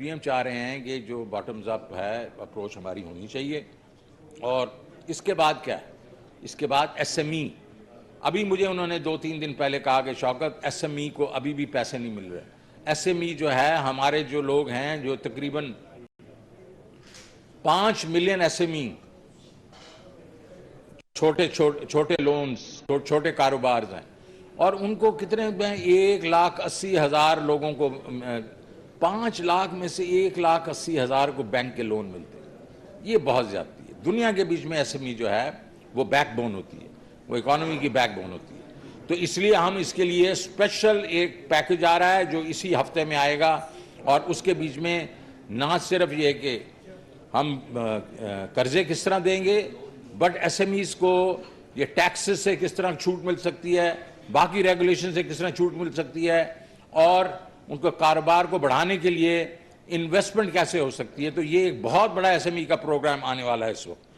PM चाह रहे हैं कि जो बॉटम्स अप है अप्रोच हमारी होनी चाहिए। और इसके बाद क्या है, इसके बाद एसएमई। अभी मुझे उन्होंने 2-3 दिन पहले कहा कि शौकत एसएमई को अभी भी पैसे नहीं मिल रहे। एसएमई जो है, हमारे जो लोग हैं, जो तकरीबन 5 मिलियन एसएमई, छोटे लोन्स, छोटे कारोबार हैं, और उनको कितने में 1,80,000 लोगों को 5 लाख में से 1,80,000 को बैंक के लोन मिलते हैं। ये बहुत ज्यादती है। दुनिया के बीच में एसएमई जो है वो बैकबोन होती है, वो इकोनॉमी की बैकबोन होती है। तो इसलिए हम इसके लिए स्पेशल एक पैकेज आ रहा है जो इसी हफ्ते में आएगा, और उसके बीच में ना सिर्फ ये कि हम कर्जे किस तरह देंगे, बट एसएमईज को ये टैक्सेस से किस तरह छूट मिल सकती है, बाकी रेगुलेशन से किस तरह छूट मिल सकती है, और उनको कारोबार को बढ़ाने के लिए इन्वेस्टमेंट कैसे हो सकती है। तो ये एक बहुत बड़ा एसएमई का प्रोग्राम आने वाला है इस वक्त।